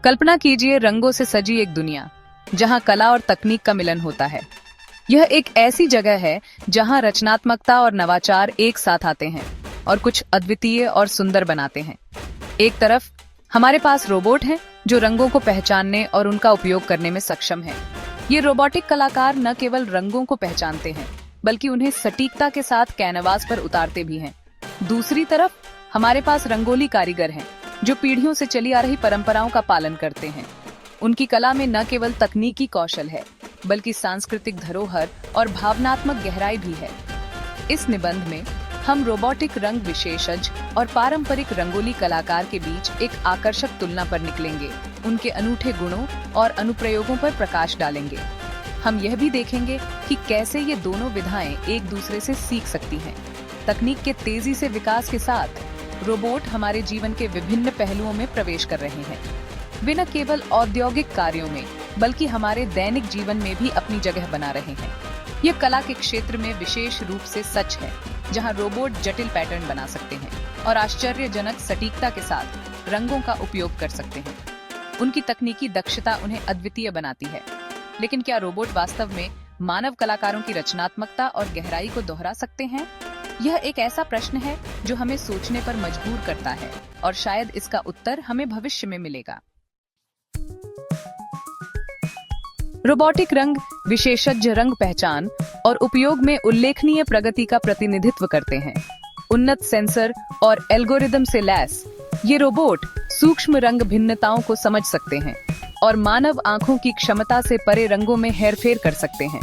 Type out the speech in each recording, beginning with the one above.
कल्पना कीजिए रंगों से सजी एक दुनिया जहां कला और तकनीक का मिलन होता है। यह एक ऐसी जगह है जहां रचनात्मकता और नवाचार एक साथ आते हैं और कुछ अद्वितीय और सुंदर बनाते हैं। एक तरफ हमारे पास रोबोट हैं जो रंगों को पहचानने और उनका उपयोग करने में सक्षम हैं। ये रोबोटिक कलाकार न केवल रंगों को पहचानते हैं बल्कि उन्हें सटीकता के साथ कैनवास पर उतारते भी हैं। दूसरी तरफ हमारे पास रंगोली कारीगर हैं जो पीढ़ियों से चली आ रही परंपराओं का पालन करते हैं। उनकी कला में न केवल तकनीकी कौशल है बल्कि सांस्कृतिक धरोहर और भावनात्मक गहराई भी है। इस निबंध में हम रोबोटिक रंग विशेषज्ञ और पारंपरिक रंगोली कलाकार के बीच एक आकर्षक तुलना पर निकलेंगे, उनके अनूठे गुणों और अनुप्रयोगों पर प्रकाश डालेंगे। हम यह भी देखेंगे कि कैसे ये दोनों विधाएं एक दूसरे से सीख सकती हैं। तकनीक के तेजी से विकास के साथ रोबोट हमारे जीवन के विभिन्न पहलुओं में प्रवेश कर रहे हैं। वे न केवल औद्योगिक कार्यों में बल्कि हमारे दैनिक जीवन में भी अपनी जगह बना रहे हैं। यह कला के क्षेत्र में विशेष रूप से सच है, जहां रोबोट जटिल पैटर्न बना सकते हैं और आश्चर्यजनक सटीकता के साथ रंगों का उपयोग कर सकते हैं। उनकी तकनीकी दक्षता उन्हें अद्वितीय बनाती है। लेकिन क्या रोबोट वास्तव में मानव कलाकारों की रचनात्मकता और गहराई को दोहरा सकते हैं? यह एक ऐसा प्रश्न है जो हमें सोचने पर मजबूर करता है और शायद इसका उत्तर हमें भविष्य में मिलेगा। रोबोटिक रंग विशेषज्ञ रंग पहचान और उपयोग में उल्लेखनीय प्रगति का प्रतिनिधित्व करते हैं। उन्नत सेंसर और एल्गोरिदम से लैस ये रोबोट सूक्ष्म रंग भिन्नताओं को समझ सकते हैं और मानव आंखों की क्षमता से परे रंगों में हेरफेर कर सकते हैं।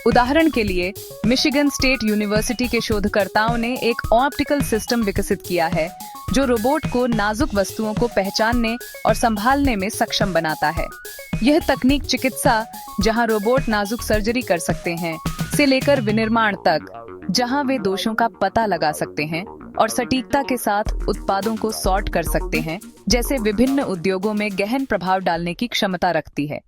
उदाहरण के लिए मिशिगन स्टेट यूनिवर्सिटी के शोधकर्ताओं ने एक ऑप्टिकल सिस्टम विकसित किया है जो रोबोट को नाजुक वस्तुओं को पहचानने और संभालने में सक्षम बनाता है। यह तकनीक चिकित्सा, जहां रोबोट नाजुक सर्जरी कर सकते हैं, से लेकर विनिर्माण तक, जहां वे दोषों का पता लगा सकते हैं और सटीकता के साथ उत्पादों को सॉर्ट कर सकते हैं, जैसे विभिन्न उद्योगों में गहन प्रभाव डालने की क्षमता रखती है।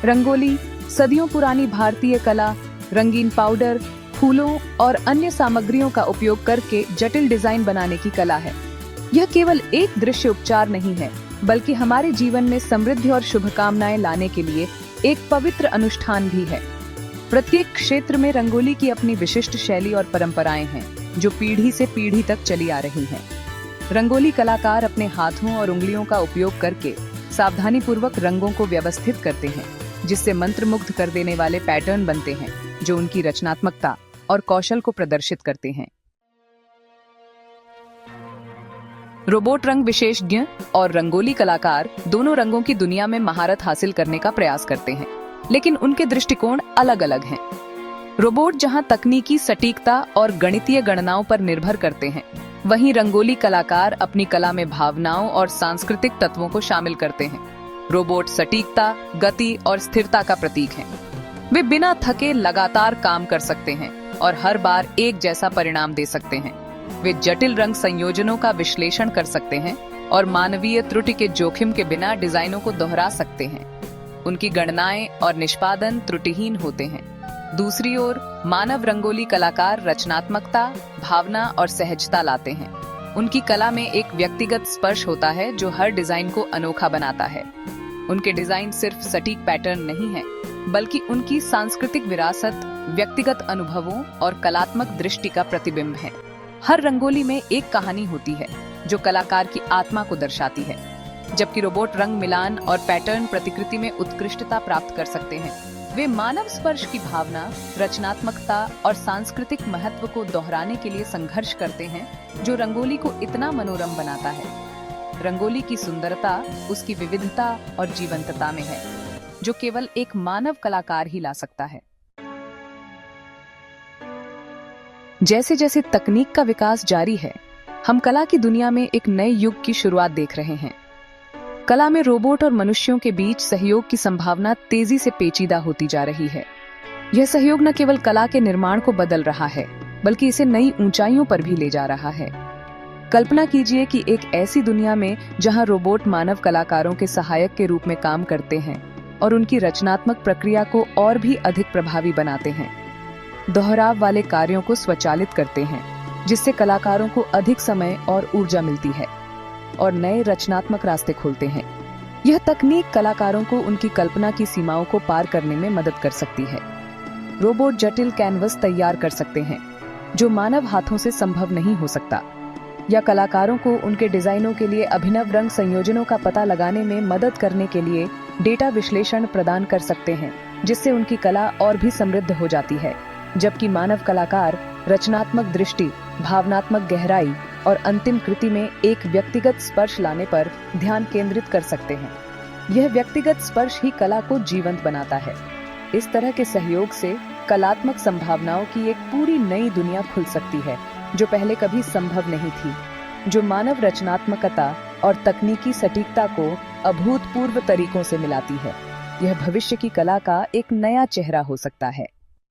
रंगोली सदियों पुरानी भारतीय कला, रंगीन पाउडर, फूलों और अन्य सामग्रियों का उपयोग करके जटिल डिजाइन बनाने की कला है। यह केवल एक दृश्य उपचार नहीं है बल्कि हमारे जीवन में समृद्धि और शुभकामनाएं लाने के लिए एक पवित्र अनुष्ठान भी है। प्रत्येक क्षेत्र में रंगोली की अपनी विशिष्ट शैली और परंपराएं हैं जो पीढ़ी से पीढ़ी तक चली आ रही हैं। रंगोली कलाकार अपने हाथों और उंगलियों का उपयोग करके सावधानीपूर्वक रंगों को व्यवस्थित करते हैं, जिससे मंत्रमुग्ध कर देने वाले पैटर्न बनते हैं जो उनकी रचनात्मकता और कौशल को प्रदर्शित करते हैं। रोबोट रंग विशेषज्ञ और रंगोली कलाकार दोनों रंगों की दुनिया में महारत हासिल करने का प्रयास करते हैं, लेकिन उनके दृष्टिकोण अलग अलग हैं। रोबोट जहां तकनीकी सटीकता और गणितीय गणनाओं पर निर्भर करते हैं, वहीं रंगोली कलाकार अपनी कला में भावनाओं और सांस्कृतिक तत्वों को शामिल करते हैं। रोबोट सटीकता, गति और स्थिरता का प्रतीक हैं। वे बिना थके लगातार काम कर सकते हैं और हर बार एक जैसा परिणाम दे सकते हैं। वे जटिल रंग संयोजनों का विश्लेषण कर सकते हैं और मानवीय त्रुटि के जोखिम के बिना डिजाइनों को दोहरा सकते हैं। उनकी गणनाएं और निष्पादन त्रुटिहीन होते हैं। दूसरी ओर मानव रंगोली कलाकार रचनात्मकता, भावना और सहजता लाते हैं। उनकी कला में एक व्यक्तिगत स्पर्श होता है जो हर डिजाइन को अनोखा बनाता है। उनके डिजाइन सिर्फ सटीक पैटर्न नहीं है बल्कि उनकी सांस्कृतिक विरासत, व्यक्तिगत अनुभवों और कलात्मक दृष्टि का प्रतिबिंब है। हर रंगोली में एक कहानी होती है जो कलाकार की आत्मा को दर्शाती है, जबकि रोबोट रंग मिलान और पैटर्न प्रतिकृति में उत्कृष्टता प्राप्त कर सकते हैं। वे मानव स्पर्श की भावना, रचनात्मकता और सांस्कृतिक महत्व को दोहराने के लिए संघर्ष करते हैं, जो रंगोली को इतना मनोरम बनाता है। रंगोली की सुंदरता उसकी विविधता और जीवंतता में है, जो केवल एक मानव कलाकार ही ला सकता है। जैसे जैसे तकनीक का विकास जारी है, हम कला की दुनिया में एक नए युग की शुरुआत देख रहे हैं। कला में रोबोट और मनुष्यों के बीच सहयोग की संभावना तेजी से पेचीदा होती जा रही है। यह सहयोग न केवल कला के निर्माण को बदल रहा है बल्कि इसे नई ऊंचाइयों पर भी ले जा रहा है। कल्पना कीजिए कि एक ऐसी दुनिया में जहां रोबोट मानव कलाकारों के सहायक के रूप में काम करते हैं और उनकी रचनात्मक प्रक्रिया को और भी अधिक प्रभावी बनाते हैं। दोहराव वाले कार्यों को स्वचालित करते हैं, जिससे कलाकारों को अधिक समय और ऊर्जा मिलती है। और नए रचनात्मक रास्ते खोलते हैं। यह तकनीक कलाकारों को उनकी कल्पना की सीमाओं को पार करने में मदद कर सकती है। रोबोट जटिल कैनवस तैयार कर सकते हैं जो मानव हाथों से संभव नहीं हो सकता, या कलाकारों को उनके डिजाइनों के लिए अभिनव रंग संयोजनों का पता लगाने में मदद करने के लिए डेटा विश्लेषण प्रदान कर सकते हैं, जिससे उनकी कला और भी समृद्ध हो जाती है। जबकि मानव कलाकार रचनात्मक दृष्टि, भावनात्मक गहराई और अंतिम कृति में एक व्यक्तिगत स्पर्श लाने पर ध्यान केंद्रित कर सकते हैं। यह व्यक्तिगत स्पर्श ही कला को जीवंत बनाता है। इस तरह के सहयोग से कलात्मक संभावनाओं की एक पूरी नई दुनिया खुल सकती है जो पहले कभी संभव नहीं थी, जो मानव रचनात्मकता और तकनीकी सटीकता को अभूतपूर्व तरीकों से मिलाती है। यह भविष्य की कला का एक नया चेहरा हो सकता है।